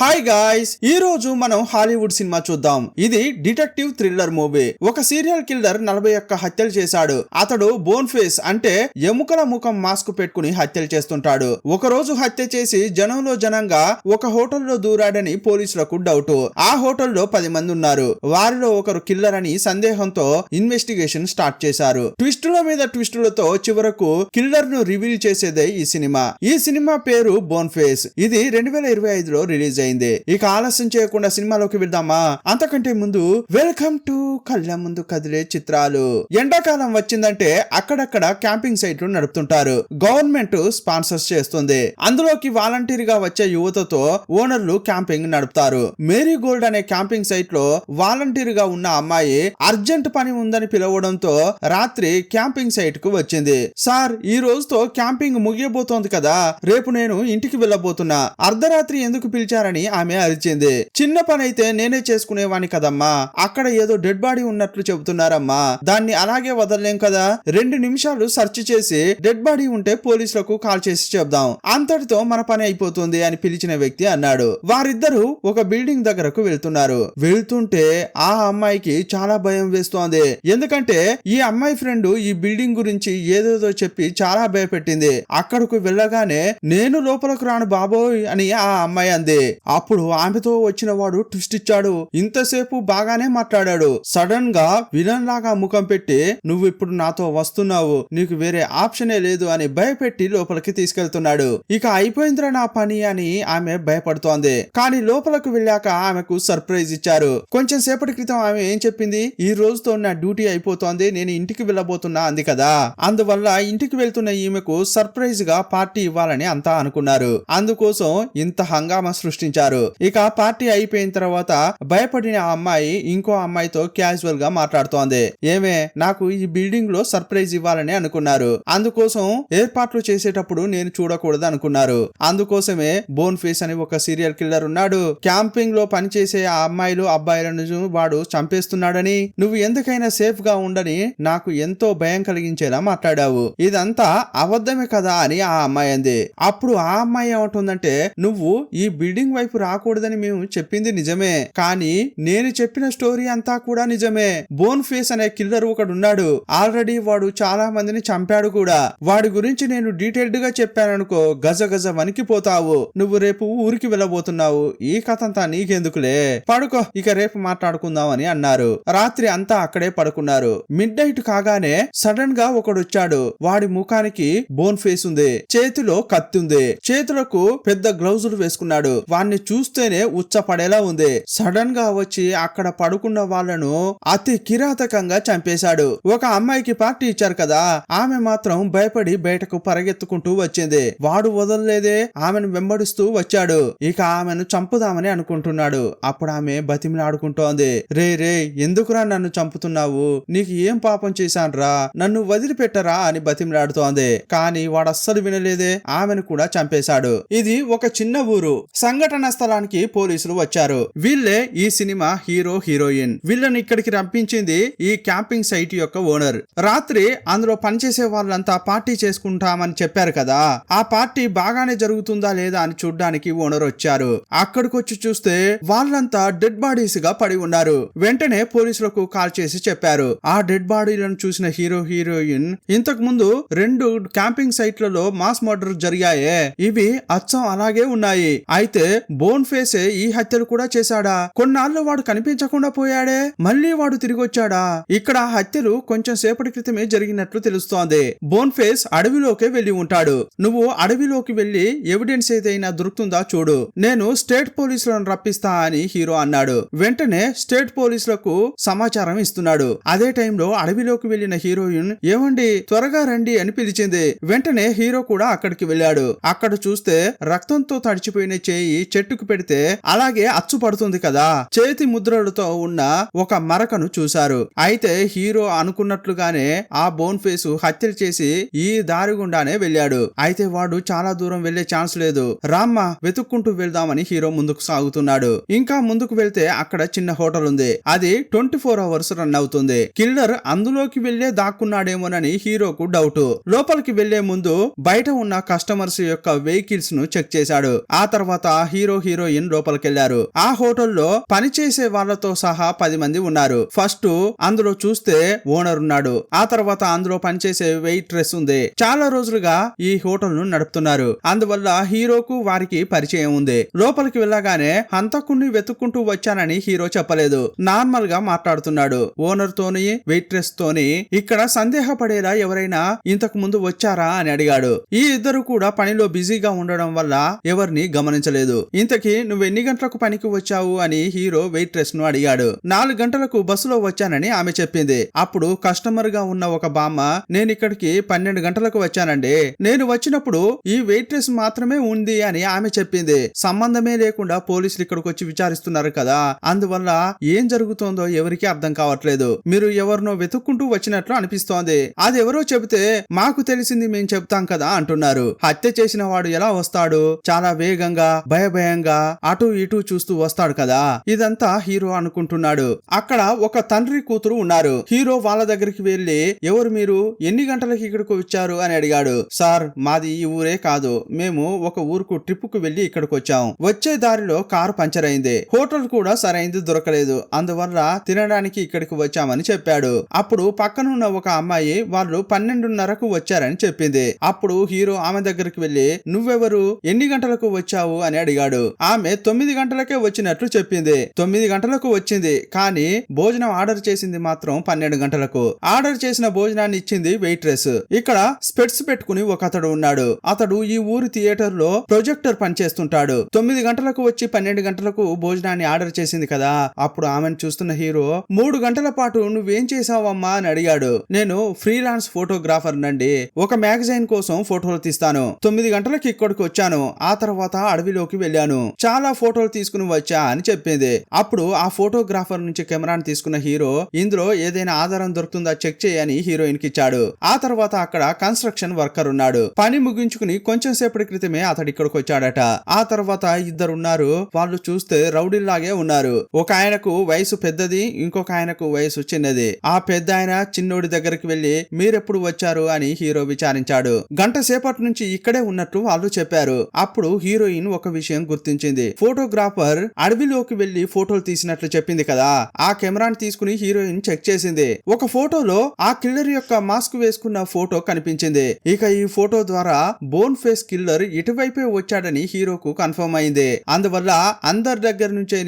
Hi guys, ఈ రోజు మనం హాలీవుడ్ సినిమా చూద్దాం. ఇది డిటెక్టివ్ థ్రిల్లర్ మూవీ. ఒక సీరియల్ కిల్లర్ 41 హత్యలు చేశాడు. అతడు బోన్ ఫేస్ అంటే ఎముకల ముఖం మాస్క్ పెట్టుకుని హత్యలు చేస్తుంటాడు. ఒక రోజు హత్య చేసి జనంలో జనంగా ఒక హోటల్లో దూరాడని పోలీసులకు డౌట్. ఆ హోటల్లో 10 మంది ఉన్నారు. వారిలో ఒకరు కిల్లర్ అని సందేహంతో ఇన్వెస్టిగేషన్ స్టార్ట్ చేశారు. ట్విస్టుల మీద ట్విస్టులతో చివరకు కిల్లర్ ను రివీల్ చేసేదే ఈ సినిమా. ఈ సినిమా పేరు బోన్ ఫేస్. ఇది 2025లో రిలీజ్ అయింది. ఇక ఆలస్యం చేయకుండా సినిమాలోకి వెళ్దామా? అంతకంటే ముందు వెల్కమ్ టు కళ్ళ ముందు కదిలే చిత్రాలు. ఎండాకాలం వచ్చిందంటే అక్కడక్కడ క్యాంపింగ్ సైట్లు నడుపుతుంటారు. గవర్నమెంట్ స్పాన్సర్స్ చేస్తుంది. అందులోకి వాలంటీర్ గా వచ్చే యువతతో ఓనర్లు క్యాంపింగ్ నడుపుతారు. మేరీ గోల్డ్ అనే క్యాంపింగ్ సైట్ లో వాలంటీర్ గా ఉన్న అమ్మాయి అర్జెంట్ పని ఉందని పిలవడంతో రాత్రి క్యాంపింగ్ సైట్ కు వచ్చింది. సార్, ఈ రోజుతో క్యాంపింగ్ ముగియబోతోంది కదా, రేపు నేను ఇంటికి వెళ్ళబోతున్నా, అర్ధరాత్రి ఎందుకు పిలిచారని ఆమె అరిచింది. చిన్న పని అయితే నేనే చేసుకునేవాణ్ణి కదమ్మా, అక్కడ ఏదో డెడ్ బాడీ ఉన్నట్లు చెబుతున్నారమ్మా, దాన్ని అలాగే వదలలేం కదా, 2 నిమిషాలు సెర్చ్ చేసి డెడ్ బాడీ ఉంటే పోలీసులకు కాల్ చేసి చెప్దాం, అంతటితో మన పని అయిపోతుంది అని పిలిచిన వ్యక్తి అన్నాడు. వారిద్దరూ ఒక బిల్డింగ్ దగ్గరకు వెళ్తున్నారు. వెళ్తుంటే ఆ అమ్మాయికి చాలా భయం వేస్తోంది. ఎందుకంటే ఈ అమ్మాయి ఫ్రెండ్ ఈ బిల్డింగ్ గురించి ఏదేదో చెప్పి చాలా భయపెట్టింది. అక్కడకు వెళ్ళగానే నేను లోపలకు రాను బాబోయ్ అని ఆ అమ్మాయి అంది. అప్పుడు ఆమెతో వచ్చిన వాడు ట్విస్ట్ ఇచ్చాడు. ఇంతసేపు బాగానే మాట్లాడాడు. సడన్ గా విలన్ లాగా ముఖం పెట్టి నువ్వు ఇప్పుడు నాతో వస్తున్నావు, నీకు వేరే ఆప్షనే లేదు అని భయపెట్టి లోపలికి తీసుకెళ్తున్నాడు. ఇక అయిపోయిందిరా నా పని అని ఆమె భయపడుతోంది. కానీ లోపలకు వెళ్ళాక ఆమెకు సర్ప్రైజ్ ఇచ్చారు. కొంచెం సేపటి క్రితం ఆమె ఏం చెప్పింది? ఈ రోజుతో నా డ్యూటీ అయిపోతోంది, నేను ఇంటికి వెళ్ళబోతున్నా అంది కదా. అందువల్ల ఇంటికి వెళ్తున్న ఈమెకు సర్ప్రైజ్ గా పార్టీ ఇవ్వాలని అంతా అనుకున్నారు. అందుకోసం ఇంత హంగామా సృష్టించారు. ఇక పార్టీ అయిపోయిన తర్వాత భయపడిన ఆ అమ్మాయి ఇంకో అమ్మాయితో క్యాజువల్ గా మాట్లాడుతోంది. ఏమే, నాకు ఈ బిల్డింగ్ లో సర్ప్రైజ్ ఇవ్వాలని అనుకున్నారు, అందుకోసం ఏర్పాట్లు చేసేటప్పుడు నేను చూడకూడదు అనుకున్నారు. అందుకోసమే బోన్ ఫేస్ అని ఒక సీరియల్ కిల్లర్ ఉన్నాడు. క్యాంపింగ్ లో పనిచేసే ఆ అమ్మాయిలు అబ్బాయిలను వాడు చంపేస్తున్నాడని, నువ్వు ఎందుకైనా సేఫ్ గా ఉండని నాకు ఎంతో భయం కలిగించేలా మాట్లాడావు, ఇదంతా అబద్ధమే కదా అని ఆ అమ్మాయి అంది. అప్పుడు ఆ అమ్మాయి ఏమంటుందంటే, నువ్వు ఈ బిల్డింగ్ వైపు రాకూడదని మేము చెప్పింది నిజమే, కానీ నేను చెప్పిన స్టోరీ అంతా కూడా నిజమే. బోన్ ఫేస్ అనే కిల్లర్ ఒకడున్నాడు, ఆల్రెడీ వాడు చాలా మందిని చంపాడు కూడా. వాడి గురించి నేను డీటెయిల్డ్ గా చెప్పాననుకో గజ గజ వణికిపోతావు. నువ్వు రేపు ఊరికి వెళ్ళబోతున్నావు, ఈ కథ అంతా నీకెందుకులే, పడుకో, ఇక రేపు మాట్లాడుకుందాం అని అన్నారు. రాత్రి అంతా అక్కడే పడుకున్నారు. మిడ్ నైట్ కాగానే సడన్ గా ఒకడొచ్చాడు. వాడి ముఖానికి బోన్ ఫేస్ ఉంది, చేతిలో కత్తి ఉంది, చేతులకు పెద్ద గ్లౌజులు వేసుకున్నాడు. వాణ్ణి చూస్తేనే ఉచ్చపడేలా ఉంది. సడన్ గా వచ్చి అక్కడ పడుకున్న వాళ్ళను అతి కిరాతకంగా చంపేశాడు. ఒక అమ్మాయికి పార్టీ ఇచ్చారు కదా, ఆమె మాత్రం భయపడి బయటకు పరిగెత్తుకుంటూ వచ్చింది. వాడు వదలలేదే, ఆమెను వెంబడిస్తూ వచ్చాడు. ఇక ఆమెను చంపుదామని అనుకుంటున్నాడు. అప్పుడు ఆమె బతిమిలాడుకుంటోంది, రే రే ఎందుకురా నన్ను చంపుతున్నావు, నీకు ఏం పాపం చేశాన్రా, నన్ను వదిలిపెట్టరా అని బతిమిలాడుతోంది. కానీ వాడు అస్సలు వినలేదే, ఆమెను కూడా చంపేశాడు. ఇది ఒక చిన్న ఊరు. సంఘటన స్థలానికి పోలీసులు వచ్చారు. వీళ్ళే ఈ సినిమా హీరో హీరోయిన్. వీళ్ళని ఇక్కడికి రప్పించింది ఈ క్యాంపింగ్ సైట్ యొక్క ఓనర్. రాత్రి అందులో పనిచేసే వాళ్ళంతా పార్టీ చేసుకుంటామని చెప్పారు కదా, ఆ పార్టీ బాగానే జరుగుతుందా లేదా అని చూడ్డానికి ఓనర్ వచ్చారు. అక్కడికి వచ్చి చూస్తే వాళ్ళంతా డెడ్ బాడీస్ గా పడి ఉన్నారు. వెంటనే పోలీసులకు కాల్ చేసి చెప్పారు. ఆ డెడ్ బాడీలను చూసిన హీరో హీరోయిన్, ఇంతకు ముందు 2 క్యాంపింగ్ సైట్లలో మాస్ మర్డర్ జరిగాయే, ఇవి అచ్చం అలాగే ఉన్నాయి. అయితే బోన్ ఫేసే ఈ హత్యలు కూడా చేశాడా? కొన్నాళ్ళు వాడు కనిపించకుండా పోయాడే, మళ్ళీ వాడు తిరిగి వచ్చాడా? ఇక్కడ హత్యలు కొంచెం సేపటి క్రితమే జరిగినట్లు తెలుస్తోంది. బోన్ ఫేస్ అడవిలోకే వెళ్లి ఉంటాడు. నువ్వు అడవిలోకి వెళ్లి ఎవిడెన్స్ ఏదైనా దొరుకుతుందా చూడు, నేను స్టేట్ పోలీసులను రప్పిస్తా అని హీరో అన్నాడు. వెంటనే స్టేట్ పోలీసులకు సమాచారం ఇస్తున్నాడు. అదే టైంలో అడవిలోకి వెళ్లిన హీరోయిన్, ఏమండి త్వరగా రండి అని పిలిచింది. వెంటనే హీరో కూడా అక్కడికి వెళ్ళాడు. అక్కడ చూస్తే రక్తంతో తడిచిపోయిన చేయి చెట్టుకు పెడితే అలాగే అచ్చు పడుతుంది కదా, చేతి ముద్రలతో ఉన్న ఒక మరకను చూశారు. అయితే హీరో అనుకున్నట్లుగానే ఆ బోన్ ఫేస్ హత్యలు చేసి ఈ దారి గుండానే వెళ్ళాడు. అయితే వాడు చాలా దూరం వెళ్లే ఛాన్స్ లేదు, రామ్మా వెతుక్కుంటూ వెళ్దామని హీరో ముందుకు సాగుతున్నాడు. ఇంకా ముందుకు వెళ్తే అక్కడ చిన్న హోటల్ ఉంది. అది 24 అవర్స్ రన్ అవుతుంది. కిల్లర్ అందులోకి వెళ్లే దాక్కున్నాడేమోనని హీరోకు డౌట్. లోపలికి వెళ్లే ముందు బయట ఉన్న కస్టమర్స్ యొక్క వెహికల్స్ ను చెక్ చేశాడు. ఆ తర్వాత హీరో హీరోయిన్ లోపలికెళ్లారు. ఆ హోటల్లో పనిచేసే వాళ్ళతో సహా 10 మంది ఉన్నారు. ఫస్ట్ అందులో చూస్తే ఓనర్ ఉన్నాడు. ఆ తర్వాత అందులో పనిచేసే వెయిట్రెస్ ఉంది. చాలా రోజులుగా ఈ హోటల్ ను నడుపుతున్నారు. అందువల్ల హీరోకు వారికి పరిచయం ఉంది. లోపలికి వెళ్ళగానే హంతకుణ్ణి వెతుక్కుంటూ వచ్చానని హీరో చెప్పలేదు. నార్మల్ గా మాట్లాడుతున్నాడు. ఓనర్ తోని వెయిట్రెస్ తోని ఇక్కడ సందేహపడేలా ఎవరైనా ఇంతకు ముందు వచ్చారా అని అడిగాడు. ఈ ఇద్దరు కూడా పనిలో బిజీగా ఉండడం వల్ల ఎవరిని గమనించలేదు. ఇంతకీ నువ్వు ఎన్ని గంటలకు పనికి వచ్చావు అని హీరో వెయిట్రెస్ ను అడిగాడు. 4 గంటలకు బస్సులో వచ్చానని ఆమె చెప్పింది. అప్పుడు కస్టమర్ గా ఉన్న ఒక బామ్మ, నేను ఇక్కడికి 12 గంటలకు వచ్చానండి. నేను వచ్చినప్పుడు ఈ వెయిట్రెస్ మాత్రమే ఉంది అని ఆమె చెప్పింది. సంబంధమే లేకుండా పోలీసులు ఇక్కడికి వచ్చి విచారిస్తున్నారు కదా, అందువల్ల ఏం జరుగుతోందో ఎవరికి అర్థం కావట్లేదు. మీరు ఎవరినో వెతుక్కుంటూ వచ్చినట్లు అనిపిస్తోంది. అది ఎవరో చెబితే మాకు తెలిసింది మేము చెప్తాం కదా అంటున్నారు. హత్య చేసిన వాడు ఎలా వస్తాడు? చాలా వేగంగా భయభయంగా అటు ఇటు చూస్తూ వస్తాడు కదా. ఇదంతా హీరో అనుకుంటున్నాడు. అక్కడ ఒక తండ్రి కూతురు ఉన్నారు. హీరో వాళ్ళ దగ్గరికి వెళ్లి, ఎవరు మీరు, ఎన్ని గంటలకి ఇక్కడికి వచ్చారు అని అడిగాడు. సార్, మాది ఈ ఊరే కాదు, మేము ఒక ఊరుకు ట్రిప్ కు వెళ్లి ఇక్కడికి వచ్చాం. వచ్చే దారిలో కారు పంచర్ అయింది. హోటల్ కూడా సరైనది దొరకలేదు. అందువల్ల తినడానికి ఇక్కడికి వచ్చామని చెప్పాడు. అప్పుడు పక్కనున్న ఒక అమ్మాయి వాళ్ళు 12:30కు వచ్చారని చెప్పింది. అప్పుడు హీరో ఆమె దగ్గరికి వెళ్లి, నువ్వెవరు, ఎన్ని గంటలకు వచ్చావు అని అడిగాడు. ఆమె 9 గంటలకే వచ్చినట్లు చెప్పింది. 9 గంటలకు వచ్చింది, కానీ భోజనం ఆర్డర్ చేసింది మాత్రం 12 గంటలకు. ఆర్డర్ చేసిన భోజనాన్ని ఇచ్చింది వెయిట్రెస్. ఇక్కడ స్పెట్స్ పెట్టుకుని ఒక అతడు ఉన్నాడు. అతడు ఈ ఊరి థియేటర్ లో ప్రొజెక్టర్ పనిచేస్తుంటాడు. 9 గంటలకు వచ్చి 12 గంటలకు భోజనాన్ని ఆర్డర్ చేసింది కదా. అప్పుడు ఆమెను చూస్తున్న హీరో, 3 గంటల పాటు నువ్వేం చేసావమ్మా అని అడిగాడు. నేను ఫ్రీలాన్స్ ఫోటోగ్రాఫర్ నండి, ఒక మ్యాగజైన్ కోసం ఫోటోలు తీస్తాను. 9 గంటలకి ఇక్కడికి వచ్చాను. ఆ తర్వాత అడవిలోకి వెళ్ళాను. చాలా ఫోటోలు తీసుకుని వచ్చా అని చెప్పింది. అప్పుడు ఆ ఫోటోగ్రాఫర్ నుంచి కెమెరాను తీసుకున్న హీరో, ఇందులో ఏదైనా ఆధారం దొరుకుతుందా చెక్ చేయని హీరోయిన్ కి ఇచ్చాడు. ఆ తర్వాత అక్కడ కన్స్ట్రక్షన్ వర్కర్ ఉన్నాడు. పని ముగించుకుని కొంచెం సేపటి క్రితమే అతడు ఇక్కడికి వచ్చాడట. ఆ తర్వాత ఇద్దరు ఉన్నారు. వాళ్ళు చూస్తే రౌడీల్లాగే ఉన్నారు. ఒక ఆయనకు వయసు పెద్దది, ఇంకొక ఆయనకు వయసు చిన్నది. ఆ పెద్ద ఆయన చిన్నోడి దగ్గరికి వెళ్లి, మీరెప్పుడు వచ్చారు అని హీరో విచారించాడు. గంట సేపటి నుంచి ఇక్కడే ఉన్నట్లు వాళ్ళు చెప్పారు. అప్పుడు హీరోయిన్ ఒక విషయం గుర్తించింది. ఫోటోగ్రాఫర్ అడవిలోకి వెళ్లి ఫోటోలు తీసినట్లు చెప్పింది కదా. ఆ కెమెరాను తీసుకుని హీరోయిన్ చెక్ చేసింది. ఒక ఫోటోలో ఆ కిల్లర్ యొక్క మాస్క్ వేసుకున్న ఫోటో కనిపించింది. ఇక ఈ ఫోటో ద్వారా బోన్ ఫేస్ కిల్లర్ ఇటువైపే వచ్చాడని హీరోకు కన్ఫర్మ్ అయింది. అందువల్ల అందరి దగ్గర నుంచే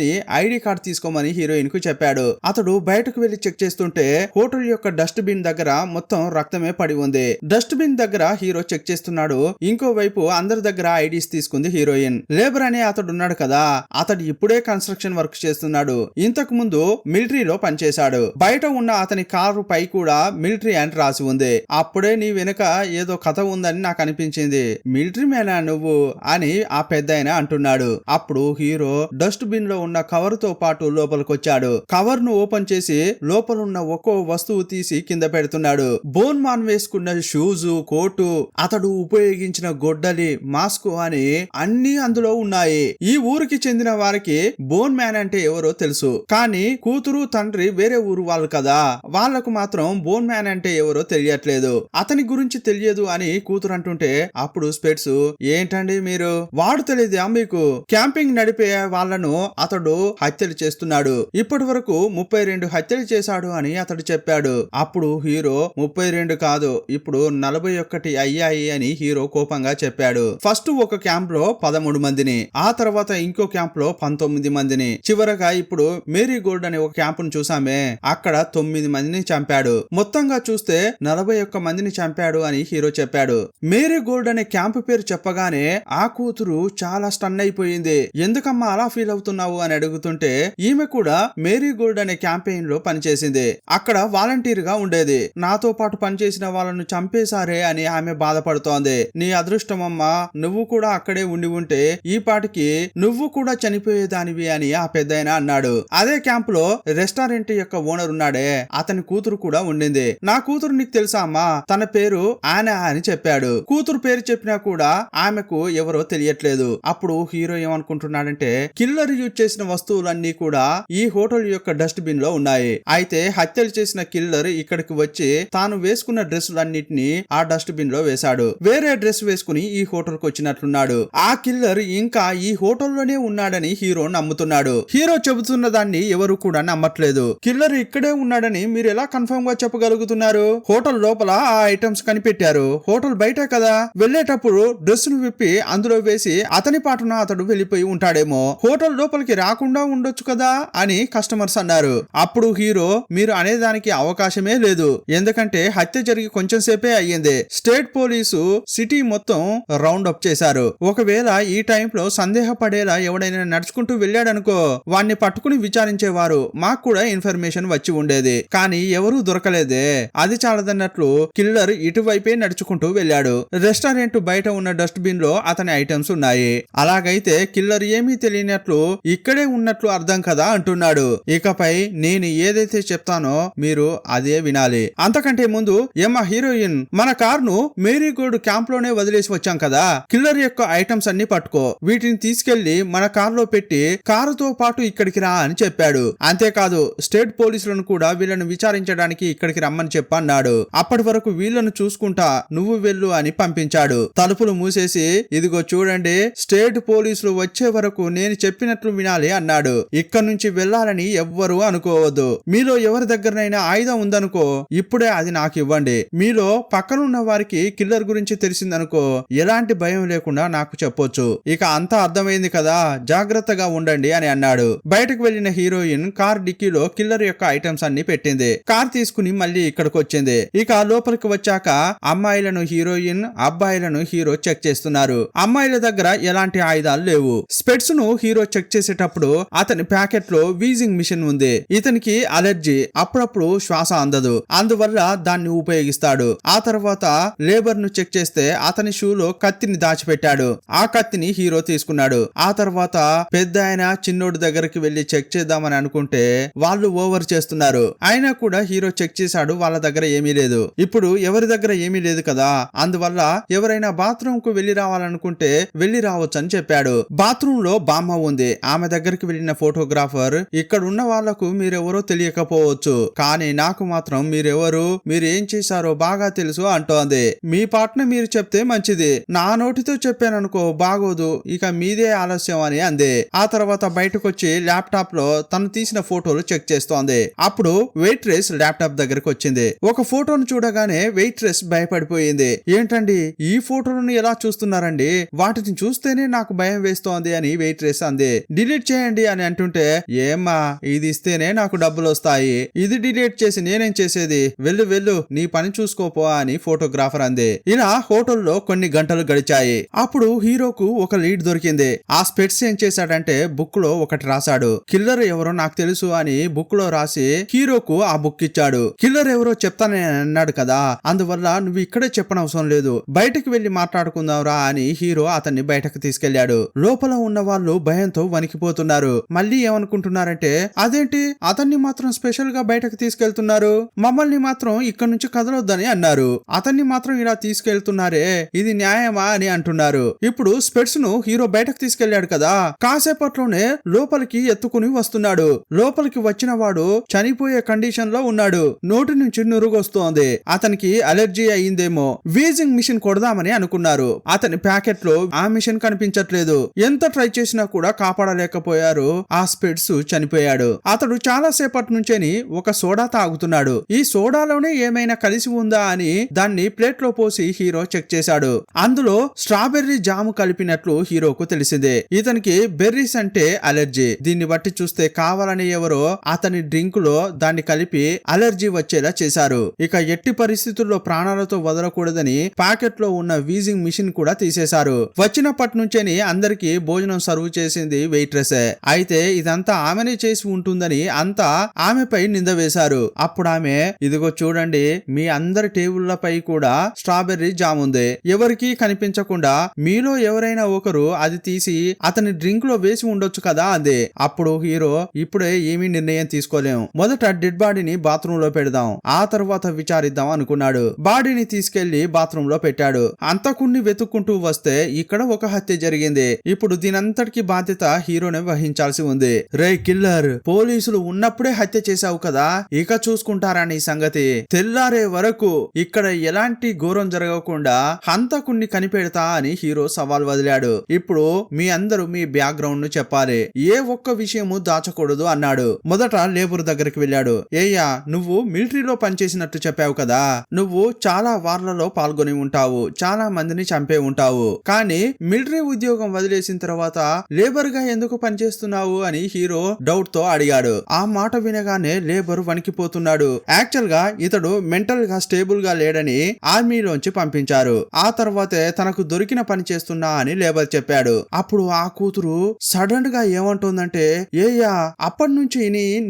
ఐడి కార్డ్ తీసుకోమని హీరోయిన్ కు చెప్పాడు. అతడు బయటకు వెళ్లి చెక్ చేస్తుంటే హోటల్ యొక్క డస్ట్ బిన్ దగ్గర మొత్తం రక్తమే పడి ఉంది. డస్ట్ బిన్ దగ్గర హీరో చెక్ చేస్తున్నాడు. ఇంకోవైపు అందరి దగ్గర ఐడీస్ తీసుకుంది హీరోయిన్. లేబర్ అనే అతడు ఉన్నాడు కదా, అతడు ఇప్పుడే కన్స్ట్రక్షన్ వర్క్ చేస్తున్నాడు. ఇంతకు ముందు మిలిటరీలో పనిచేశాడు. బయట ఉన్న అతని కారు పై కూడా మిలిటరీ అని రాసి ఉంది. అప్పుడే నీ వెనుక ఏదో కథ ఉందని నాకు అనిపించింది. మిలిటరీ మేనా నువ్వు అని ఆ పెద్దాయన అంటున్నాడు. అప్పుడు హీరో డస్ట్ బిన్ లో ఉన్న కవర్ తో పాటు లోపలికొచ్చాడు. కవర్ ను ఓపెన్ చేసి లోపల ఉన్న ఒక్కో వస్తువు తీసి కింద పెడుతున్నాడు. బోన్ మాన్ వేసుకున్న షూస్, కోటు, అతడు ఉపయోగించిన గొడ్డలి, మాస్క్ అని అన్ని అందులో ఉన్నాయి. ఈ ఊరికి చెందిన వారికి బోన్ మ్యాన్ అంటే ఎవరో తెలుసు, కానీ కూతురు తండ్రి వేరే ఊరు వాళ్ళు కదా, వాళ్లకు మాత్రం బోన్ మ్యాన్ అంటే ఎవరో తెలియట్లేదు. అతని గురించి తెలియదు అని కూతురు అంటుంటే అప్పుడు స్పెట్స్, ఏంటండి మీరు, వాడు తెలియదా మీకు? క్యాంపింగ్ నడిపే వాళ్లను అతడు హత్యలు చేస్తున్నాడు. ఇప్పటి వరకు 32 హత్యలు చేశాడు అని అతడు చెప్పాడు. అప్పుడు హీరో, 32 కాదు, ఇప్పుడు 41 అయ్యాయి అని హీరో కోపంగా చెప్పాడు. ఫస్ట్ ఒక క్యాంప్ లో 13 మందిని, ఆ తర్వాత ఇంకో క్యాంప్ లో 19 మందిని, చివరగా ఇప్పుడు మేరీ గోల్డ్ అనే ఒక క్యాంప్ ను చూసామే, అక్కడ 9 మందిని చంపాడు. మొత్తంగా చూస్తే 41 మందిని చంపాడు అని హీరో చెప్పాడు. మేరీ గోల్డ్ అనే క్యాంప్ పేరు చెప్పగానే ఆ కూతురు చాలా స్టన్ అయిపోయింది. ఎందుకమ్మా అలా ఫీల్ అవుతున్నావు అని అడుగుతుంటే, ఈమె కూడా మేరీ గోల్డ్ అనే క్యాంపెయిన్ లో పనిచేసింది. అక్కడ వాలంటీర్ గా ఉండేది. నాతో పాటు పనిచేసిన వాళ్ళను చంపేశారే అని ఆమె బాధపడుతోంది. నీ అదృష్టమమ్మా, నువ్వు కూడా అక్కడే ఉండి ఉంటే ఈ పాటికి నువ్వు కూడా చనిపోయేదానివి అని ఆ పెద్దాయన అన్నాడు. అదే క్యాంప్ లో రెస్టారెంట్ యొక్క ఓనర్ ఉన్నాడే, అతని కూతురు కూడా ఉండింది. నా కూతురు నీకు తెలుసా అమ్మా, తన పేరు ఆనా అని చెప్పాడు. కూతురు పేరు చెప్పినా కూడా ఆమెకు ఎవరో తెలియట్లేదు. అప్పుడు హీరో ఏమనుకుంటున్నాడంటే, కిల్లర్ యూజ్ చేసిన వస్తువులన్నీ కూడా ఈ హోటల్ యొక్క డస్ట్ బిన్ లో ఉన్నాయి. అయితే హత్యలు చేసిన కిల్లర్ ఇక్కడికి వచ్చి తాను వేసుకున్న డ్రెస్సులన్నిటిని ఆ డస్ట్ బిన్ లో వేశాడు. వేరే డ్రెస్ వేసుకుని ఈ హోటల్ కు వచ్చినట్లున్నాడు. ఆ కిల్లర్ ఇంకా ఈ హోటల్లోనే ఉన్నాడని హీరో నమ్ముతున్నాడు. హీరో చెబుతున్న దాన్ని ఎవరు కూడా నమ్మట్లేదు. కిల్లర్ ఇక్కడే ఉన్నాడని మీరు ఎలా కన్ఫర్మ్ గా చెప్పగలుగుతున్నారు? హోటల్ లోపల ఆ ఐటమ్స్ కనిపెట్టారు, హోటల్ బయటే కదా. వెళ్లేటప్పుడు డ్రెస్సును విప్పి అందులో వేసి అతని పాటున అతడు వెళ్లిపోయి ఉంటాడేమో, హోటల్ లోపలికి రాకుండా ఉండొచ్చు కదా అని కస్టమర్స్ అన్నారు. అప్పుడు హీరో, మీరు అనేదానికి అవకాశమే లేదు, ఎందుకంటే హత్య జరిగి కొంచెం సేపే అయ్యింది. స్టేట్ పోలీసు సిటీ మొత్తం రౌండ్ అప్ చేశారు. ఒకవేళ ఈ టైంలో సందేహపడేలా ఎవడైనా నడుచుకుంటూ వెళ్ళాడనుకో, వాణ్ణి పట్టుకుని విచారించేవారు, మాకు కూడా ఇన్ఫర్మేషన్ వచ్చి ఉండేది, కానీ ఎవరూ దొరకలేదే. అది చాలదన్నట్లు కిల్లర్ ఇటువైపే నడుచుకుంటూ వెళ్ళాడు. రెస్టారెంట్ బయట ఉన్న డస్ట్ బిన్ లో అతని ఐటమ్స్ ఉన్నాయి. అలాగైతే కిల్లర్ ఏమీ తెలియనట్లు ఇక్కడే ఉన్నట్లు అర్థం కదా అంటున్నాడు. ఇకపై నేను ఏదైతే చెప్తానో మీరు అదే వినాలి. అంతకంటే ముందు ఏమా హీరోయిన్, మన కార్ను మేరీగోల్డ్ క్యాంప్ లోనే వదిలేసి వచ్చాం కదా, కిల్లర్ యొక్క ఐటమ్స్ అన్ని పట్టుకో, వీటిని తీసుకెళ్లి మన కార్ లో పెట్టి కారుతో పాటు ఇక్కడికి రా అని చెప్పాడు. అంతేకాదు స్టేట్ పోలీసులను కూడా వీళ్ళను విచారించడానికి ఇక్కడికి రమ్మని చెప్పన్నాడు. అప్పటి వరకు వీళ్ళను చూసుకుంటా నువ్వు వెళ్ళు అని పంపించాడు. తలుపులు మూసేసి, ఇదిగో చూడండి, స్టేట్ పోలీసులు వచ్చే వరకు నేను చెప్పినట్లు వినాలి అన్నాడు. ఇక్కడ నుంచి వెళ్లాలని ఎవ్వరూ అనుకోవద్దు. మీలో ఎవరి దగ్గరనైనా ఆయుధం ఉందనుకో, ఇప్పుడే అది నాకు ఇవ్వండి. మీలో పక్కనున్న వారికి కిల్లర్ గురించి తెలిసిందనుకో, ఎలాంటి భయం లేకుండా నాకు చెప్పొచ్చు. ఇక అంతా అర్థమైంది కదా, జాగ్రత్తగా ఉండండి అని అన్నాడు. బయటకు వెళ్లిన హీరోయిన్ కార్ డిక్కీలో కిల్లర్ యొక్క ఐటమ్స్ అన్ని పెట్టింది. కార్ తీసుకుని మళ్ళీ ఇక్కడికి వచ్చింది. ఇక లోపలికి వచ్చాక అమ్మాయిలను హీరోయిన్, అబ్బాయిలను హీరో చెక్ చేస్తున్నారు. అమ్మాయిల దగ్గర ఎలాంటి ఆయుధాలు లేవు. స్పెట్స్ ను హీరో చెక్ చేసేటప్పుడు అతని ప్యాకెట్ లో వీజింగ్ మిషన్ ఉంది. ఇతనికి అలర్జీ, అప్పుడప్పుడు శ్వాస అందదు, అందువల్ల దాన్ని ఉపయోగిస్తాడు. ఆ తర్వాత లేబర్ ను చెక్ చేస్తే అతని షూలో కత్తిని దాచిపెట్టాడు. ఆ కత్తిని హీరో తీసుకున్నాడు. ఆ తర్వాత పెద్ద ఆయన చిన్నోడి దగ్గరికి వెళ్లి చెక్ చేద్దామని అనుకుంటే వాళ్ళు ఓవర్ చేస్తున్నారు. అయినా కూడా హీరో చెక్ చేశాడు, వాళ్ళ దగ్గర ఏమీ లేదు. ఇప్పుడు ఎవరి దగ్గర ఏమీ లేదు కదా, అందువల్ల ఎవరైనా బాత్రూమ్ కు వెళ్లి రావాలనుకుంటే వెళ్లి రావచ్చు అని చెప్పాడు. బాత్రూమ్ లో బామ్మ ఉంది. ఆమె దగ్గరికి వెళ్లిన ఫోటోగ్రాఫర్, ఇక్కడ ఉన్న వాళ్లకు మీరెవరో తెలియకపోవచ్చు, కానీ నాకు మాత్రం మీరెవరు, మీరు ఏం చేశారో బాగా తెలుసు అంటోంది. మీ పాటను మీరు చెప్తే మంచిది, నా నోటితో చెప్పాననుకో బాగోదు, ఇక మీదే ఆలస్యం అని అంది. ఆ తర్వాత బయటకొచ్చి ల్యాప్టాప్ లో తను తీసిన ఫోటోలు చెక్ చేస్తోంది. అప్పుడు వెయిట్రెస్ ల్యాప్టాప్ దగ్గరకు వచ్చింది. ఒక ఫోటోను చూడగానే వెయిట్రెస్ భయపడిపోయింది. ఏంటండి ఈ ఫోటోలను ఎలా చూస్తున్నారండి, వాటిని చూస్తేనే నాకు భయం వేస్తోంది అని వెయిట్రెస్ అంది. డిలీట్ చేయండి అని అంటుంటే, ఏమ్మా ఇది ఇస్తేనే నాకు డబ్బులు వస్తాయి, ఇది డిలీట్ చేసి నేనేం చేసేది, వెళ్ళు వెళ్ళు నీ పని చూసుకోపో అని ఫోటోగ్రాఫర్ అంది. ఇలా హోటల్లో కొన్ని గంటలు గడిచాయి. అప్పుడు హీరోకు ఒక లీడ్ దొరికింది. ఆ స్పెట్స్ ఏం చేశాడంటే బుక్ లో ఒకటి రాశాడు. కిల్లర్ ఎవరో నాకు తెలుసు అని బుక్ లో రాసి హీరోకు ఆ బుక్ ఇచ్చాడు. కిల్లర్ ఎవరో చెప్తానని అన్నాడు కదా, అందువల్ల నువ్వు ఇక్కడే చెప్పనవసరం లేదు, బయటకు వెళ్లి మాట్లాడుకుందాంరా అని హీరో అతన్ని బయటకు తీసుకెళ్లాడు. లోపల ఉన్న వాళ్ళు భయంతో వణికిపోతున్నారు. మళ్ళీ ఏమనుకుంటున్నారంటే, అదేంటి అతన్ని మాత్రం స్పెషల్ గా బయటకు తీసుకెళ్తున్నారు, మమ్మల్ని మాత్రం ఇక్కడ నుంచి కదలొద్దని అన్నారు, అతన్ని మాత్రం ఇలా తీసుకెళ్తున్నారే, ఇది న్యాయమా అని అంటున్నారు. ఇప్పుడు స్పెట్స్ ను హీరో బయటకు తీసుకెళ్లాడు కదా, కాసేపట్లోనే లోపలికి ఎత్తుకుని వస్తున్నాడు. లోపలికి వచ్చిన వాడు చనిపోయే కండిషన్ లో ఉన్నాడు. నోటి నుంచి నురుగొస్తోంది. అతనికి అలర్జీ అయిందేమో. వీజింగ్ మిషన్ కొడదామని అనుకున్నారు. అతని ప్యాకెట్ లో ఆ మిషన్ కనిపించట్లేదు. ఎంత ట్రై చేసినా కూడా కాపాడలేకపోయారు. ఆ స్పెట్స్ చనిపోయాడు. అతడు చాలా సేపటి నుంచేని ఒక సోడా తాగుతున్నాడు. ఈ సోడాలోనే ఏమైనా కలిసి ఉందా అని దాన్ని ప్లేట్ లో పోసి హీరో చెక్ చేశాడు. అందులో స్ట్రాబెర్రీ జాము కలిపినట్లు హీరోకు తెలిసిందే. ఇతనికి బెర్రీస్ అంటే అలర్జీ. దీన్ని బట్టి చూస్తే కావాలని ఎవరో అతని డ్రింక్ లో దాన్ని కలిపి అలర్జీ వచ్చేలా చేశారు. ఇక ఎట్టి పరిస్థితుల్లో ప్రాణాలతో వదలకూడదని ప్యాకెట్ లో ఉన్న వీజింగ్ మిషన్ కూడా తీసేశారు. వచ్చినప్పటి నుంచేని అందరికి భోజనం సర్వ్ చేసింది వెయిట్రెస్. అయితే ఇదంతా ఆమెనే చేసి ఉంటుందని అంతా ఆమెపై నింద వేశారు. అప్పుడు ఆమె, ఇదిగో చూడండి, మీ అందరి టేబుళ్లపై కూడా స్ట్రాబెర్రీ జామ్ ఉంది, ఎవరికీ కనిపించకుండా మీలో ఎవరైనా ఒకరు అది తీసి అతని డ్రింక్ లో వేసి ఉండొచ్చు కదా అంది. అప్పుడు హీరో, ఇప్పుడే ఏమీ నిర్ణయం తీసుకోలేం, మొదట డెడ్ బాడీని బాత్రూమ్ లో పెడదాం, ఆ తర్వాత విచారిద్దాం అనుకున్నాడు. బాడీని తీసుకెళ్లి బాత్రూమ్ లో పెట్టాడు. అంతకుణ్ణి వెతుక్కుంటూ వస్తే ఇక్కడ ఒక హత్య జరిగింది. ఇప్పుడు దీనంతటికి బాధ్యత హీరోనే వహించాల్సి ఉంది. రే కిల్లర్, పోలీసులు ఉన్నప్పుడే హత్య చేశావు కదా, ఇక చూసుకుంటారా నీ సంగతి, తెల్లారే వరకు ఇక్కడ ఎలాంటి ఘోరం జరగకుండా హంతకుణ్ణి కనిపెడతా అని హీరో సవాల్ వదిలాడు. ఇప్పుడు ఇప్పుడు మీ అందరూ మీ బ్యాక్గ్రౌండ్ ను చెప్పాలి, ఏ ఒక్క విషయము దాచకూడదు అన్నాడు. మొదట లేబర్ దగ్గరికి వెళ్ళాడు. ఏయ్యా, నువ్వు మిలిటరీలో పనిచేసినట్టు చెప్పావు కదా, నువ్వు చాలా వార్లలో పాల్గొని ఉంటావు, చాలా మందిని చంపే ఉంటావు, కానీ మిలిటరీ ఉద్యోగం వదిలేసిన తర్వాత లేబర్ గా ఎందుకు పనిచేస్తున్నావు అని హీరో డౌట్ తో అడిగాడు. ఆ మాట వినగానే లేబర్ వణికిపోతున్నాడు. యాక్చువల్ గా ఇతడు మెంటల్ గా స్టేబుల్ గా లేడని ఆర్మీలోంచి పంపించారు. ఆ తర్వాతే తనకు దొరికిన పని చేస్తున్నా అని లేబర్ చెప్పాడు. అప్పుడు ఆ కూతురు సడన్ గా ఏమంటుందంటే, ఏయ్యా, అప్పటి నుంచి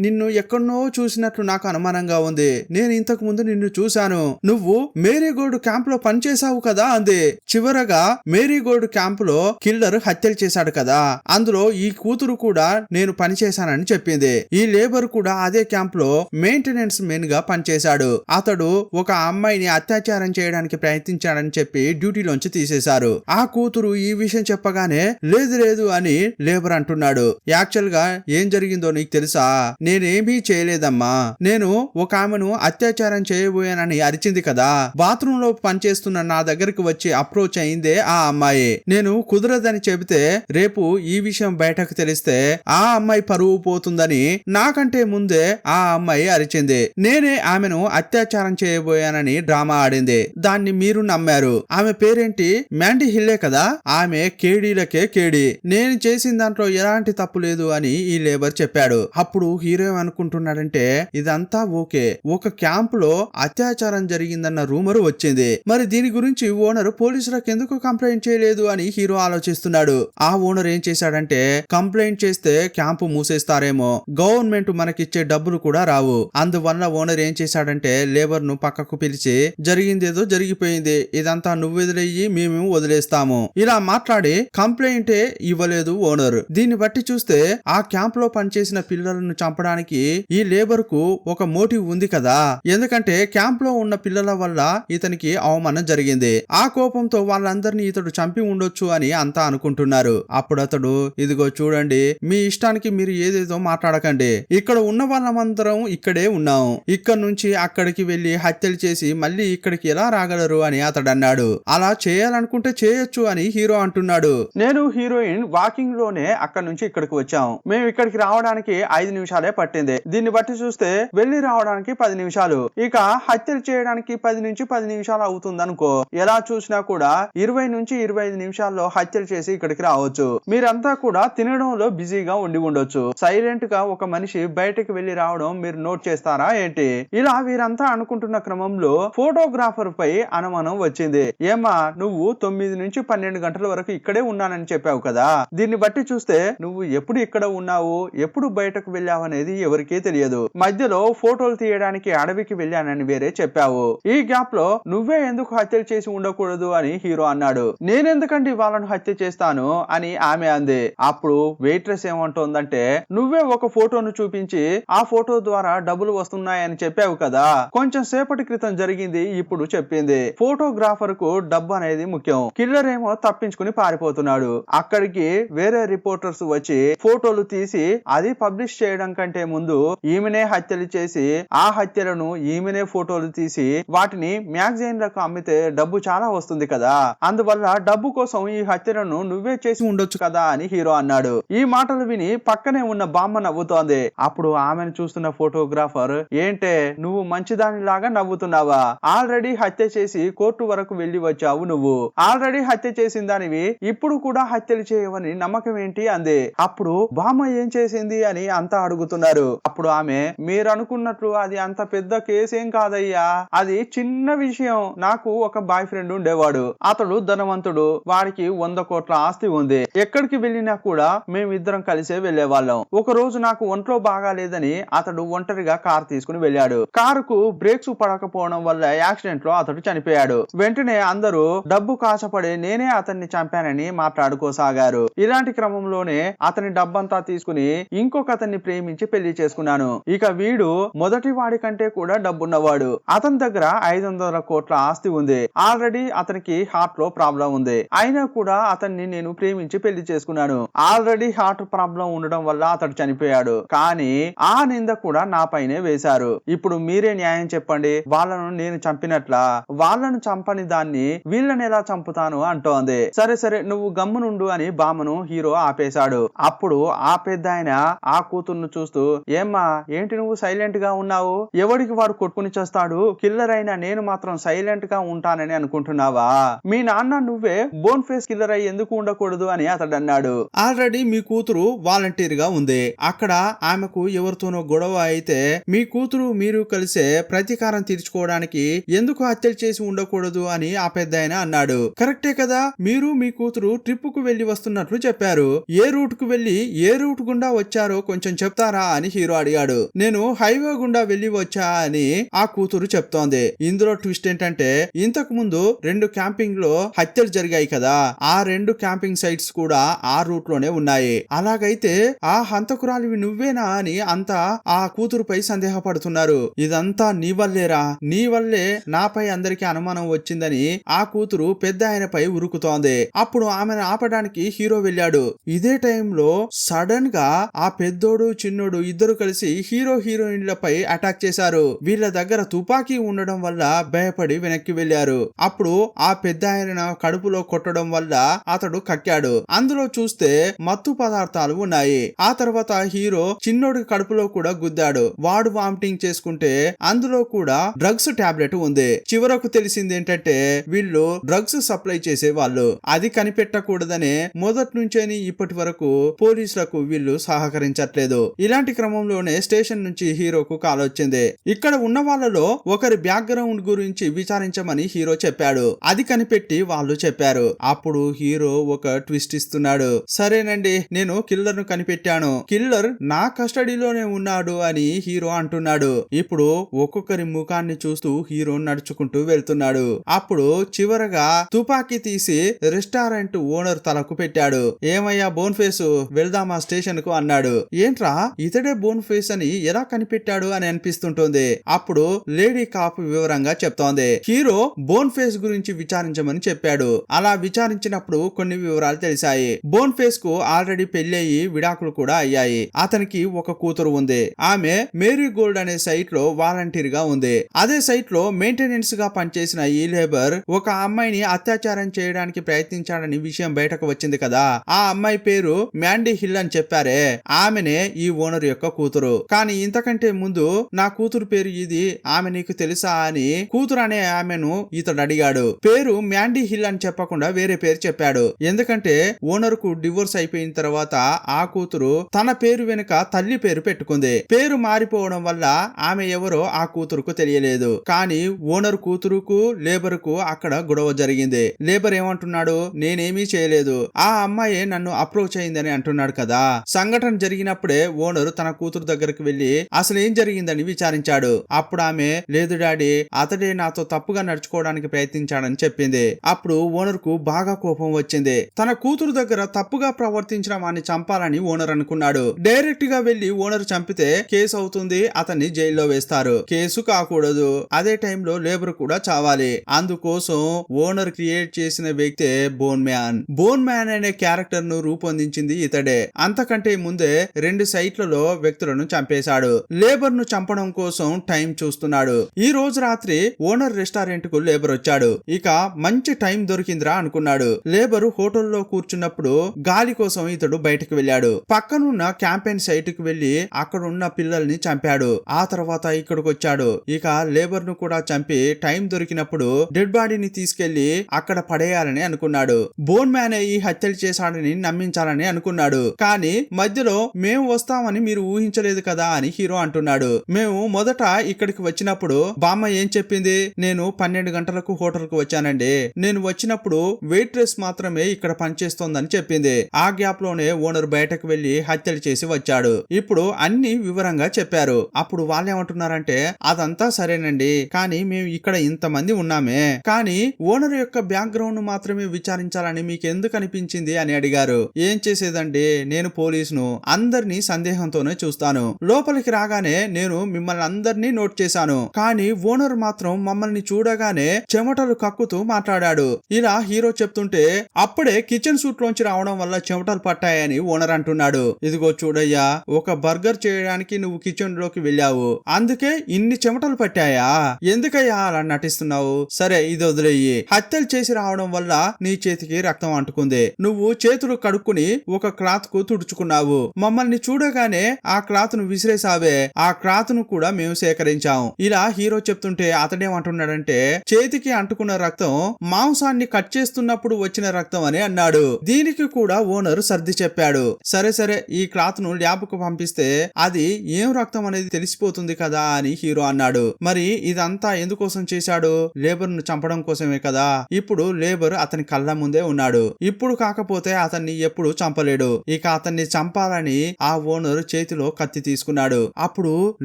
నిన్ను ఎక్కడనో చూసినట్లు నాకు అనుమానంగా ఉంది, నేను ఇంతకు ముందు నిన్ను చూశాను, నువ్వు మేరీగోల్డ్ క్యాంప్ లో పనిచేసావు కదా అంది. చివరగా మేరీగోల్డ్ క్యాంప్ లో కిల్లర్ హత్యలు చేశాడు కదా, అందులో ఈ కూతురు కూడా నేను పనిచేశానని చెప్పింది. ఈ లేబర్ కూడా అదే క్యాంప్ లో మెయింటెనెన్స్ మెన్ గా పనిచేశాడు. అతడు ఒక అమ్మాయిని అత్యాచారం చేయడానికి ప్రయత్నించాడని చెప్పి డ్యూటీలోంచి తీసేశారు. ఆ కూతురు ఈ విషయం చెప్పగానే లేదు లేదు అని లేబర్ అంటున్నాడు. యాక్చువల్ గా ఏం జరిగిందో నీకు తెలుసా, నేనేమీ చేయలేదమ్మా, నేను ఒక ఆమెను అత్యాచారం చేయబోయానని అరిచింది కదా, బాత్రూమ్ లో పనిచేస్తున్న నా దగ్గరికి వచ్చి అప్రోచ్ అయిందే ఆ అమ్మాయి. నేను కుదరదని చెబితే రేపు ఈ విషయం బయటకు తెలిస్తే ఆ అమ్మాయి పరువు పోతుందని నాకంటే ముందే ఆ అమ్మాయి అరిచింది. నేనే ఆమెను అత్యాచారం చేయబోయానని డ్రామా ఆడింది, దాన్ని మీరు నమ్మారు. ఆమె పేరేంటి, మ్యాండీ హిల్లే కదా, ఆమె కేడీలకే కేడీ, నేను చేసిన దాంట్లో ఎలాంటి తప్పు లేదు అని ఈ లేబర్ చెప్పాడు. అప్పుడు హీరో అనుకుంటున్నాడంటే ఇదంతా ఓకే, ఒక క్యాంప్ లో అత్యాచారం జరిగిందన్న రూమరు వచ్చింది, మరి దీని గురించి ఓనర్ పోలీసులకు ఎందుకు కంప్లైంట్ చేయలేదు అని హీరో ఆలోచిస్తున్నాడు. ఆ ఓనర్ ఏం చేశాడంటే, కంప్లైంట్ చేస్తే క్యాంపు మూసేస్తారేమో, గవర్నమెంట్ మనకిచ్చే డబ్బులు కూడా రావు, అందువల్ల ఓనర్ ఏం చేశాడంటే లేబర్ ను పక్కకు పిలిచి జరిగిందేదో జరిగిపోయింది, ఇదంతా నువ్వు వదిలేయి, మేము వదిలేస్తాము, ఇలా మాట్లాడి కంప్లైంటే ఇవ్వలేదు ఓనర్. దీన్ని బట్టి చూస్తే ఆ క్యాంప్ లో పనిచేసిన పిల్లలను చంపడానికి ఈ లేబర్ కు ఒక మోటివ్ ఉంది కదా, ఎందుకంటే క్యాంప్ లో ఉన్న పిల్లల వల్ల ఇతనికి అవమానం జరిగింది. ఆ కోపంతో వాళ్ళందరినీ ఇతడు చంపి ఉండొచ్చు అని అంతా అనుకుంటున్నారు. అప్పుడు అతడు, ఇదిగో చూడండి, మీ ఇష్టానికి మీరు ఏదేదో మాట్లాడకండి, ఇక్కడ ఉన్న వాళ్ళమందరం ఇక్కడే ఉన్నాం, ఇక్కడ నుంచి అక్కడికి వెళ్లి హత్యలు చేసి మళ్ళీ ఇక్కడికి ఎలా రాగలరు అని అతడు అన్నాడు. అలా చేయాలనుకుంటే చేయొచ్చు అని హీరో అంటున్నాడు. నేను హీరోయిన్ వాకింగ్ లోనే అక్కడ నుంచి ఇక్కడికి వచ్చాం, మేము ఇక్కడికి రావడానికి 5 నిమిషాలే పట్టింది, దీన్ని బట్టి చూస్తే వెళ్లి రావడానికి 10 నిమిషాలు, ఇక హత్యలు చేయడానికి 10 నుంచి 10 నిమిషాలు అవుతుంది అనుకో, ఎలా చూసినా కూడా 20 నుంచి 25 నిమిషాల్లో హత్యలు చేసి ఇక్కడికి రావచ్చు. మీరంతా కూడా తినడంలో బిజీగా ఉండి ఉండొచ్చు, సైలెంట్ గా ఒక మనిషి బయటకు వెళ్లి రావడం మీరు నోట్ చేస్తారా ఏంటి? ఇలా వీరంతా అనుకుంటున్న క్రమంలో ఫోటోగ్రాఫర్ పై అనుమానం వచ్చింది. ఏమా, నువ్వు 9 నుంచి 12 గంటల వరకు ఇక్కడే ఉన్నానని చెప్పావు కదా, దీన్ని బట్టి చూస్తే నువ్వు ఎప్పుడు ఇక్కడ ఉన్నావు, ఎప్పుడు బయటకు వెళ్ళావు అనేది ఎవరికీ తెలియదు, మధ్యలో ఫోటోలు తీయడానికి అడవికి వెళ్ళానని వేరే చెప్పావు, ఈ గ్యాప్ లో నువ్వే ఎందుకు హత్యలు చేసి ఉండకూడదు అని హీరో అన్నాడు. నేనెందుకండి వాళ్ళను హత్య చేస్తాను అని ఆమె అంది. అప్పుడు వెయిట్రెస్ ఏమంటోందంటే, నువ్వే ఒక ఫోటోను చూపించి ఆ ఫోటో ద్వారా డబ్బులు వస్తున్నాయని చెప్పావు కదా, కొంచెం సేపటి క్రితం జరిగింది ఇప్పుడు చెప్పింది. ఫోటోగ్రాఫర్ కు డబ్బు అనేది ముఖ్యం, కిల్లర్ ఏమో తప్పించుకుని పారిపోతున్నాడు, అక్కడికి వేరే రిపోర్టర్స్ వచ్చి ఫోటోలు తీసి అది పబ్లిష్ చేయడం కంటే ముందు ఈమెనే హత్యలు చేసి ఆ హత్యలను ఈమెనే ఫోటోలు తీసి వాటిని మ్యాగజైన్లకు అమ్మితే డబ్బు చాలా వస్తుంది కదా, అందువల్ల డబ్బు కోసం ఈ హత్యలను నువ్వే చేసి ఉండొచ్చు కదా అని హీరో అన్నాడు. ఈ మాటలు విని పక్కనే ఉన్న బామ్మ నవ్వుతోంది. అప్పుడు ఆమెను చూస్తున్న ఫోటోగ్రాఫర్, ఏంటే నువ్వు మంచిదానిలాగా నవ్వుతున్నావా, ఆల్రెడీ హత్య చేసి కోర్టు వరకు వెళ్లి వచ్చావు, నువ్వు ఆల్రెడీ హత్య చేసిన దానివి ఇప్పుడు కూడా హత్యలు చేయవని నమ్మకం ఏంటి అంది. అప్పుడు బామ్మ ఏం చేసింది అని అంతా అడుగుతున్నారు. అప్పుడు ఆమె, మీరు అనుకున్నట్లు అది అంత పెద్ద కేసేం కాదయ్యా, అది చిన్న విషయం, నాకు ఒక బాయ్ ఫ్రెండ్ ఉండేవాడు, అతడు ధనవంతుడు, వాడికి 100 కోట్ల ఆస్తి ఉంది, ఎక్కడికి వెళ్ళినా కూడా మేమిద్దరం కలిసే వెళ్లే వాళ్ళం. ఒక రోజు నాకు ఒంట్లో బాగాలేదని అతడు ఒంటరిగా కారు తీసుకుని వెళ్ళాడు, కారుకు బ్రేక్స్ పడకపోవడం వల్ల యాక్సిడెంట్ లో అతడు చనిపోయాడు. వెంటనే అందరూ డబ్బు కాసపడి నేనే అతన్ని చంపానని మాట్లాడుకోసాగారు. ఇలాంటి క్రమంలోనే అతని డబ్బంతా తీసుకుని ఇంకొక అతన్ని ప్రేమించి పెళ్లి చేసుకున్నాను. ఇక వీడు మొదటి వాడి కంటే కూడా డబ్బున్నవాడు, అతని దగ్గర 500 కోట్ల ఆస్తి ఉంది, ఆల్రెడీ అతనికి హార్ట్ లో ప్రాబ్లం ఉంది, అయినా కూడా అతన్ని నేను ప్రేమించి పెళ్లి చేసుకున్నాను. ఆల్రెడీ హార్ట్ ప్రాబ్లం ఉండడం వల్ల అతడు చనిపోయాడు, కానీ ఆ నింద కూడా నా పైనే వేశారు. ఇప్పుడు మీరే న్యాయం చెప్పండి, వాళ్ళను నేను చంపినట్లా, వాళ్ళను చంపని దాన్ని వీళ్ళని ఎలా చంపుతాను అంటోంది. సరే సరే, నువ్వు గమ్మునుండు అని బామ్మను హీరో ఆపేశాడు. అప్పుడు ఆ పెద్ద ఆయన ఆ కూతుర్ను చూస్తూ, ఏమ్మా ఏంటి నువ్వు సైలెంట్ గా ఉన్నావు? ఎవడికి వాడు కొట్టుకుని చేస్తాడు, కిల్లర్ అయినా నేను మాత్రం సైలెంట్ గా ఉంటానని అనుకుంటున్నావా? మీ నాన్న నువ్వే బోన్ ఫేస్ కిల్లర్ అయి ఎందుకు ఉండకూడదు అని అతడు అన్నాడు. ఆల్రెడీ మీ కూతురు వాలంటీర్ గా ఉంది. అక్కడ ఆమెకు ఎవరితోనో గొడవ అయితే మీ కూతురు మీరు కలిసే ప్రతీకారం తీర్చుకోవడానికి ఎందుకు హత్యలు చేసి ఉండకూడదు అని ఆ పెద్ద ఆయన అన్నాడు. కరెక్టే కదా, మీరు మీ కూతురు ట్రిప్ కు వెళ్లి వస్తున్నట్లు చెప్పారు. ఏ రూట్ కు వెళ్లి ఏ రూట్ గుండా వచ్చారో కొంచెం చెప్తారా అని హీరో అడిగాడు. నేను హైవే గుండా వెళ్లి వచ్చా అని ఆ కూతురు చెప్తోంది. ఇందులో ట్విస్ట్ ఏంటంటే ఇంతకు ముందు 2 క్యాంపింగ్ లో హత్యలు జరిగాయి కదా, ఆ 2 క్యాంపింగ్ సైట్స్ కూడా ఆ రూట్ లోనే ఉన్నాయి. అలాగైతే ఆ హంతకురాలివి నువ్వేనా అని అంతా ఆ కూతురుపై సందేహపడుతున్నారు. ఇదంతా నీ వల్లేరా, నీ వల్లే నాపై అందరికి అనుమానం వచ్చిందని ఆ కూతురు పెద్ద ఆయనపై ఉరుకుతోంది. అప్పుడు ఆమెను ఆపడానికి హీరో వెళ్ళాడు. ఇదే టైంలో సడన్ గా ఆ పెద్దోడు చిన్నోడు ఇద్దరు కలిసి హీరో హీరోయిన్లపై అటాక్ చేశారు. వీళ్ళ దగ్గర తుపాకీ ఉండడం వల్ల భయపడి వెనక్కి వెళ్లారు. అప్పుడు ఆ పెద్ద ఆయన కడుపులో కొట్టడం వల్ల అతడు కక్కాడు. అందులో చూస్తే మత్తు పదార్థాలు ఉన్నాయి. ఆ తర్వాత హీరో చిన్నోడి కడుపులో కూడా గుద్దాడు. వాడు వామిటింగ్ చేసుకుంటే అందులో కూడా డ్రగ్స్ టాబ్లెట్ ఉంది. చివరకు తెలిసింది ఏంటంటే వీళ్ళు డ్రగ్స్ సప్లై చేసే వాళ్ళు. అది కనిపెట్టకూడదనే మొదటి నుంచేని ఇప్పటి వరకు పోలీసులకు వీళ్ళు సహకరించట్లేదు. ఇలాంటి క్రమంలోనే స్టేషన్ నుంచి హీరోకు కాల్ వచ్చింది. ఇక్కడ ఉన్న వాళ్ళలో ఒకరి బ్యాక్గ్రౌండ్ గురించి విచారించమని హీరో చెప్పాడు. అది కనిపెట్టి వాళ్ళు చెప్పారు. అప్పుడు హీరో ఒక ట్విస్ట్ ఇస్తున్నాడు. సరేనండి, నేను కిల్లర్ ను కనిపెట్టాను, కిల్లర్ నా కస్టడీలోనే ఉన్నాడు అని హీరో అంటున్నాడు. ఇప్పుడు ఒక్కొక్కరి ముఖాన్ని చూస్తూ హీరో నడుచుకుంటూ వెళ్తున్నాడు. అప్పుడు చివరగా తుపాకీ తీసి రెస్టారెంట్ ఓనర్ తలకు పెట్టాడు. ఏమయ్యా బోన్ ఫేస్, వెళ్దామా స్టేషన్ కు అన్నాడు. ఏంట్రా ఇతడే బోన్ ఫేస్ అని ఎలా కనిపెట్టాడు అని అనిపిస్తుంటుంది. అప్పుడు లేడీ కాప్ వివరంగా చెప్తోంది. హీరో బోన్ ఫేస్ గురించి విచారించమని చెప్పాడు. అలా విచారించినప్పుడు కొన్ని వివరాలు తెలిసాయి. బోన్ ఫేస్ కు ఆల్రెడీ పెళ్లయ్యి విడాకులు కూడా అయ్యాయి. అతనికి ఒక కూతురు ఉంది. ఆమె మేరీ గోల్డ్ అనే సైట్ లో వాలంటీర్ గా ఉంది. అదే సైట్ లో మెయింటెనెన్స్ గా పనిచేసిన ఈ లేబర్ ఒక అమ్మాయిని అత్యాచారం చేయడానికి ప్రయత్నించాడని విషయం బయటకు వచ్చింది కదా. ఆ అమ్మాయి పేరు మ్యాండీ హిల్ అని చెప్పారే, ఆమెనే ఈ ఓనర్ యొక్క కూతురు. కానీ ఇంతకంటే ముందు నా కూతురు పేరు ఇది, ఆమె నీకు తెలుసా అని కూతురు అనే ఆమెను ఇతడు అడిగాడు. పేరు మ్యాండీ హిల్ అని చెప్పకుండా వేరే పేరు చెప్పాడు. ఎందుకంటే ఓనర్ కు డివోర్స్ అయిపోయిన తర్వాత ఆ కూతురు తన పేరు వెనుక తల్లి పేరు పెట్టుకుంది. పేరు మారిపోవడం వల్ల ఆమె ఎవరో ఆ కూతురుకు తెలియలేదు. కానీ ఓనర్ కూతురుకు లేబర్ కు అక్కడ గొడవ జరిగింది. లేబర్ ఏమంటున్నాడు, నేనేమీ చేయలేదు, ఆ అమ్మాయే నన్ను అప్రోచ్ అయిందని అంటున్నాడు కదా. సంఘటన జరిగినప్పుడే ఓనర్ తన కూతురు దగ్గరకు వెళ్లి అసలు ఏం జరిగిందని విచారించాడు. అప్పుడు ఆమె లేదు డాడీ, అతడే నాతో తప్పుగా నడుచుకోవడానికి ప్రయత్నించాడని చెప్పింది. అప్పుడు ఓనర్ కు బాగా కోపం వచ్చింది. తన కూతురు దగ్గర తప్పుగా ప్రవర్తించిన వాడిని చంపాలని ఓనర్ అనుకున్నాడు. డైరెక్ట్ గా వెళ్లి ఓనర్ చంపితే కేసు అవుతుంది, అతన్ని జైల్లో వేస్తారు. కేసు కాకూడదు, అదే టైంలో లేబర్ కూడా చావాలి. అందుకోసం ఓనర్ క్రియేట్ చేసిన వ్యక్తే బోన్ మ్యాన్. బోన్ మ్యాన్ అనే క్యారెక్టర్ ను రూపొందించింది ఇతడే. అంతకంటే ముందే 2 సైట్లలో వ్యక్తులను చంపేశాడు. లేబర్ ను చంపడం కోసం టైం చూస్తున్నాడు. ఈ రోజు రాత్రి ఓనర్ రెస్టారెంట్ కు లేబర్ వచ్చాడు. ఇక మంచి టైం దొరికిందిరా అనుకున్నాడు. లేబర్ హోటల్లో కూర్చున్నప్పుడు గాలి కోసం ఇతడు బయటకు వెళ్ళాడు. పక్కనున్న క్యాంపెయిన్ సైట్ కు వెళ్లి అక్కడున్న పిల్లల్ని చంపాడు. ఆ తర్వాత ఇక్కడికి వచ్చాడు. ఇక లేబర్ ను కూడా చంపి టైం దొరికినప్పుడు డెడ్ బాడీని తీసుకెళ్లి అక్కడ పడేయాలని అనుకున్నాడు. బోన్ మ్యాన్ ఈ హత్యలు చేశాడని నమ్మించాలని అనుకున్నాడు. కానీ మధ్యలో మేము వస్తామని మీరు ఊహించలేదు కదా అని హీరో అంటున్నాడు. మేము మొదట ఇక్కడికి వచ్చినప్పుడు బామ్మ ఏం చెప్పింది, నేను 12 గంటలకు హోటల్ కు వచ్చానండి, నేను వచ్చినప్పుడు వెయిట్రెస్ మాత్రమే ఇక్కడ పనిచేస్తోందని చెప్పింది. ఆ గ్యాప్ లోనే ఓనర్ బయటకు వెళ్లి హత్యలు చేసి వచ్చాడు. ఇప్పుడు అన్ని వివరంగా చెప్పారు. అప్పుడు వాళ్ళేమంటున్నారంటే అదంతా సరేనండి, కానీ మేము ఇక్కడ ఇంతమంది ఉన్నామే, కానీ ఓనర్ యొక్క బ్యాక్గ్రౌండ్ మాత్రమే విచారించాలని మీకు ఎందుకు అనిపించింది అని అడిగారు. ఏం చేసేదండి, నేను పోలీసును, అందరినీ సందేహంతోనే చూస్తాను. లోపలికి రాగానే నేను మిమ్మల్ని అందరినీ నోట్ చేశాను, కానీ ఓనర్ మాత్రం మమ్మల్ని చూడగానే చెమటలు కక్కుతూ మాట్లాడాడు. ఇలా హీరో చెప్తుంటే అప్పుడే కిచెన్ సూట్ లోంచి రావడం వల్ల చెమటలు పట్టాయని ఓనర్ అంటున్నాడు. ఇదిగో చూడయ్యా, ఒక బర్గర్ చేయడానికి నువ్వు కిచెన్ లోకి వెళ్ళావు, అందుకే ఇన్ని చెమటలు పట్టాయా, ఎందుకయ్యా అలా నటిస్తున్నావు, సరే ఇది వదిలేయి, హత్యలు చేసి రావడం వల్ల నీ చేతికి రక్తం రక్తం అంటుకుంది. నువ్వు చేతులు కడుక్కుని ఒక క్లాత్ కు తుడుచుకున్నావు. మమ్మల్ని చూడగానే ఆ క్లాత్ ను విసిరేసావే. ఆ క్లాత్ ను కూడా మేము సేకరించాం. ఇలా హీరో చెప్తుంటే అతడేమంటున్నాడంటే చేతికి అంటుకున్న రక్తం మాంసాన్ని కట్ చేస్తున్నప్పుడు వచ్చిన రక్తం అని అన్నాడు. దీనికి కూడా ఓనర్ సర్ది చెప్పాడు. సరే సరే ఈ క్లాత్ ను ల్యాబ్ కు పంపిస్తే అది ఏం రక్తం అనేది తెలిసిపోతుంది కదా అని హీరో అన్నాడు. మరి ఇదంతా ఎందుకోసం చేశాడు? లేబర్ ను చంపడం కోసమే కదా. ఇప్పుడు లేబర్ అతని కళ్ళ ముందే ఉన్నాడు. ఇప్పుడు కాకపోతే అతన్ని ఎప్పుడు చంపలేడు. ఇక అతన్ని చంపాలని ఆ ఓనర్ చేతిలో కత్తి తీసుకున్నాడు. అప్పుడు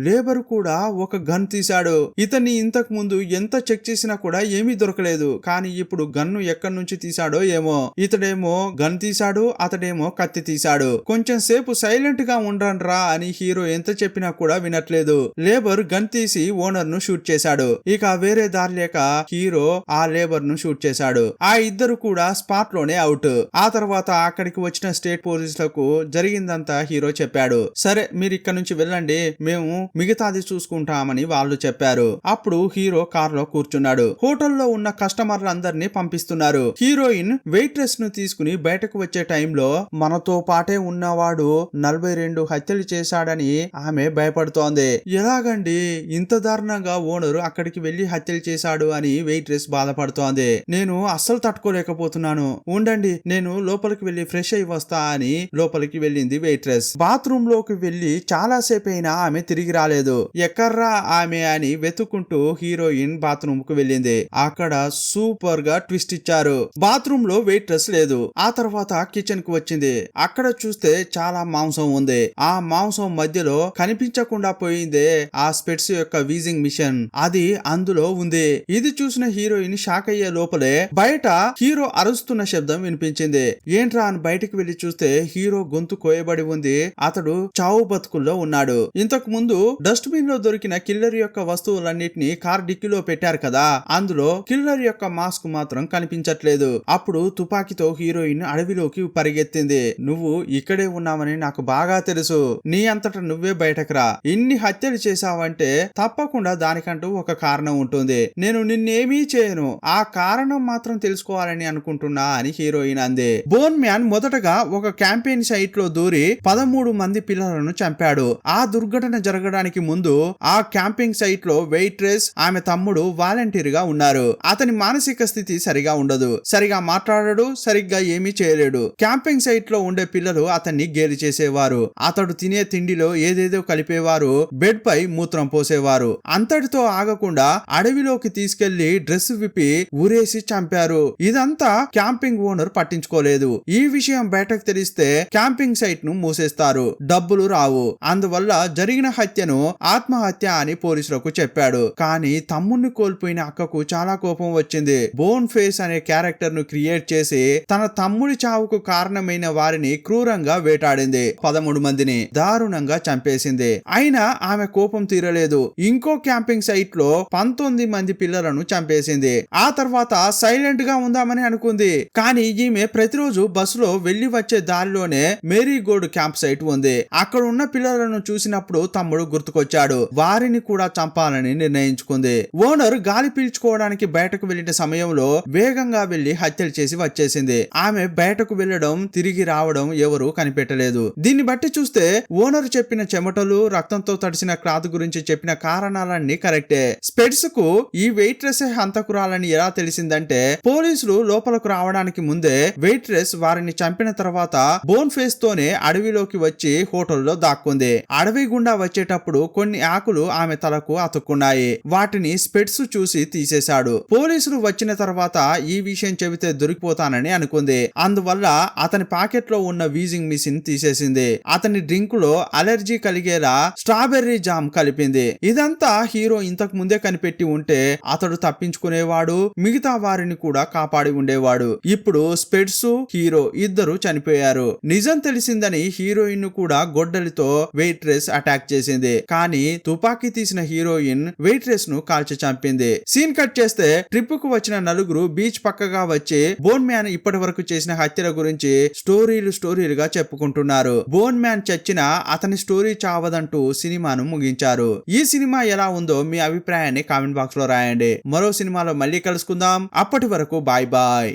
లేబర్ కూడా ఒక గన్ తీశాడు. ఇతన్ని ఇంతకు ముందు ఎంత చెక్ చేసినా కూడా ఏమీ దొరకలేదు. కానీ ఇప్పుడు గన్ను ఎక్కడి నుంచి తీశాడో ఏమో. ఇతడేమో గన్ తీశాడు, అతడేమో కత్తి తీశాడు. కొంచెం సేపు సైలెంట్ గా ఉండ్రండ్రా అని హీరో ఎంత చెప్పినా కూడా వినట్లేదు. లేబర్ గన్ తీసి ఓనర్ ను షూట్ చేశాడు. ఇక వేరే దారి లేక హీరో ఆ లేబర్ ను షూట్ చేశాడు. ఆ ఇద్దరు కూడా స్పాట్ లోనే అవుట్. ఆ తర్వాత అక్కడికి వచ్చిన స్టేట్ పోలీసులకు జరిగిందంతా హీరో చెప్పాడు. సరే మీరు ఇక్కడ నుంచి వెళ్ళండి, మేము మిగతాది చూసుకుంటామని వాళ్ళు చెప్పారు. అప్పుడు హీరో కార్ లో కూర్చున్నాడు. హోటల్లో ఉన్న కస్టమర్లందరినీ పంపిస్తున్నారు. హీరోయిన్ వెయిట్రెస్ ను తీసుకుని బయటకు వచ్చే టైంలో మనతో పాటే ఉన్నవాడు 42 హత్యలు చేశాడని ఆమె భయపడుతోంది. ఎలాగండి ఇంత దారుణంగా ఓనరు అక్కడికి వెళ్లి హత్యలు చేశాడు అని వెయిట్రెస్ బాధపడుతోంది. నేను అస్సలు తట్టుకోలేకపోతున్నాను, ఉండండి నేను లోపలికి వెళ్లి ఫ్రెష్ అయి వస్తా అని లోపలికి వెళ్ళింది వెయిట్రెస్. బాత్రూమ్ లోకి వెళ్లి చాలా సేపు అయినా ఆమె తిరిగి రాలేదు. ఎక్కర్రా ఆమె అని వెతుక్కుంటూ హీరోయిన్ బాత్రూమ్ కు వెళ్ళింది. అక్కడ సూపర్ గా ట్విస్ట్ ఇచ్చారు. బాత్రూమ్ లో వెయిట్రెస్ లేదు. ఆ తర్వాత కిచెన్ కు వచ్చింది. అక్కడ చూస్తే చాలా మాంసం ఉంది. ఆ మాంసం మధ్యలో కనిపించకుండా పోయిందే ఆ స్పెట్స్ యొక్క వీజింగ్ మిషన్, అది అందులో ఉంది. ఇది చూసిన హీరోయిన్ షాక్ అయ్యే లోపలే బయట హీరో అరుస్తున్న శబ్దం వినిపించింది. ఏంట్రా అని బయటకు వెళ్లి చూస్తే హీరో గొంతు కోయబడి ఉంది. అతడు చావు బతుకుల్లో ఉన్నాడు. ఇంతకు ముందు డస్ట్ బిన్ లో దొరికిన కిల్లర్ యొక్క వస్తువులన్నిటిని కార్ డిక్కీలో పెట్టారు కదా, అందులో కిల్లర్ యొక్క మాస్క్ మాత్రం కనిపించట్లేదు. అప్పుడు తుపాకీతో హీరోయిన్ అడవిలోకి పరిగెత్తింది. నువ్వు ఇక్కడే ఉన్నావని నాకు బాగా తెలుసు, నీ అంతటా నువ్వే బయటకు రా. ఇన్ని హత్యలు చేశావంటే తప్పకుండా దానికంటూ ఒక కారణం ఉంటుంది. నేను నిన్నేమీ చేయను, ఆ కారణం మాత్రం తెలుసుకోవాలని అనుకుంటున్నా అని హీరోయిన్ అంది. బోన్ మ్యాన్ మొదటగా ఒక క్యాంపెయిన్ సైట్ లో దూరి 13 మంది పిల్లలను చంపాడు. ఆ దుర్ఘటన జరగడానికి ముందు ఆ క్యాంపింగ్ సైట్ లో వెయిట్రెస్ ఆమె తమ్ముడు వాలంటీర్ గా ఉన్నారు. అతని మానసిక స్థితి సరిగా ఉండదు, సరిగా మాట్లాడడు, సరిగ్గా ఏమీ చేయలేడు. క్యాంపింగ్ సైట్ లో ఉండే పిల్లలు అతన్ని గేలి చేసేవారు. అతడు తినే తిండిలో ఏదేదో కలిపేవారు, బెడ్ పై మూత్రం పోసేవారు. అంతటితో ఆగకుండా అడవిలోకి తీసుకెళ్లి డ్రెస్ విప్పి ఊరేసి చంపారు. ఇదంతా క్యాంపింగ్ ఓనర్ పట్టించుకోలేదు. ఈ విషయం బయటకు తెలిస్తే క్యాంపింగ్ సైట్ ను మూసేస్తారు, డబ్బులు రావు. అందువల్ల జరిగిన హత్యను ఆత్మహత్య అని పోలీసులకు చెప్పాడు. కానీ తమ్ముణ్ణి కోల్పోయిన అక్కకు చాలా కోపం వచ్చింది. బోన్ ఫేస్ అనే క్యారెక్టర్ ను క్రియేట్ చేసి తన తమ్ముడి చావుకు కారణమైన వారిని క్రూరంగా వేటాడింది. 13 మందిని దారుణంగా చంపేసింది. అయినా ఆమె కోపం తీరలేదు. ఇంకో క్యాంపింగ్ సైట్ లో 19 మంది పిల్లలను చంపేసింది. ఆ తర్వాత సైలెంట్ గా ఉందామని అనుకుంది. కానీ ఈమె ప్రతిరోజు బస్సులో వెళ్లి వచ్చే దారిలోనే మేరీ గోల్డ్ క్యాంప్ సైట్ ఉంది. అక్కడ ఉన్న పిల్లలను చూసినప్పుడు తమ్ముడు గుర్తుకొచ్చాడు. వారిని కూడా చంపాలని నిర్ణయించుకుంది. ఓనర్ గాలి పీల్చుకోవడానికి బయటకు వెళ్లిన సమయంలో వేగంగా వెళ్లి హత్యలు చేసి వచ్చేసింది. ఆమె బయటకు వెళ్లడం, తిరిగి రావడం ఎవరు కనిపెట్టలేదు. దీన్ని బట్టి చూస్తే ఓనర్ చెప్పిన చెమటలు, రక్తంతో తడిసిన క్లాత్ గురించి చెప్పిన కారణాలన్నీ కరెక్టే. స్పెట్స్ కు ఈ వెయిట్రెస్ హంతకురాలని ఎలా తెలిసిందంటే పోలీసులు లోపలకు రావడానికి ముందే వెయిట్రెస్ వారిని చంపిన తర్వాత బోన్ ఫేస్ తోనే అడవిలోకి వచ్చి హోటల్లో దాక్కుంది. అడవి గుండా వచ్చేటప్పుడు కొన్ని ఆకులు ఆమె తలకు అతుక్కున్నాయి. వాటిని స్పెట్స్ చూసి తీసేశాడు. పోలీసులు వచ్చిన తర్వాత ఈ విషయం చెబితే దొరికిపోతానని అనుకుంది. అందువల్ల అతని పాకెట్ లో ఉన్న వీజింగ్ మిషన్ తీసేసింది. అతని డ్రింక్ లో అలర్జీ కలిగేలా స్ట్రాబెర్రీ జామ్ కలిపింది. ఇదంతా హీరో ఇంతకు ముందే కనిపెట్టి ఉంటే అతడు తప్పించుకునేవాడు, మిగతా వారిని కూడా కాపాడి ఉండేవాడు. ఇప్పుడు స్పెట్స్, హీరో ఇద్దరు చనిపోయారు. నిజం తెలిసిందని హీరోయిన్ ను కూడా గొడ్డలితో వెయిట్రెస్ అటాక్ చేసింది. కానీ తుపాకీ తీసిన హీరోయిన్ వెయిట్రెస్ ను కాల్చి చంపింది. సీన్ కట్ చేస్తే ట్రిప్ కు వచ్చిన నలుగురు బీచ్ పక్కగా వచ్చి బోన్ మ్యాన్ ఇప్పటి వరకు చేసిన హత్యల గురించి స్టోరీలుగా చెప్పుకుంటున్నారు. బోన్ మ్యాన్ చచ్చినా అతని స్టోరీ చావదంటూ సినిమాను ముగించారు. ఈ సినిమా ఎలా ఉందో మీ అభిప్రాయాన్ని కామెంట్ బాక్స్ లో రాయండి. మరో సినిమాలో మళ్ళీ కలుసుకుందాం. అప్పటి వరకు బాయ్ బాయ్.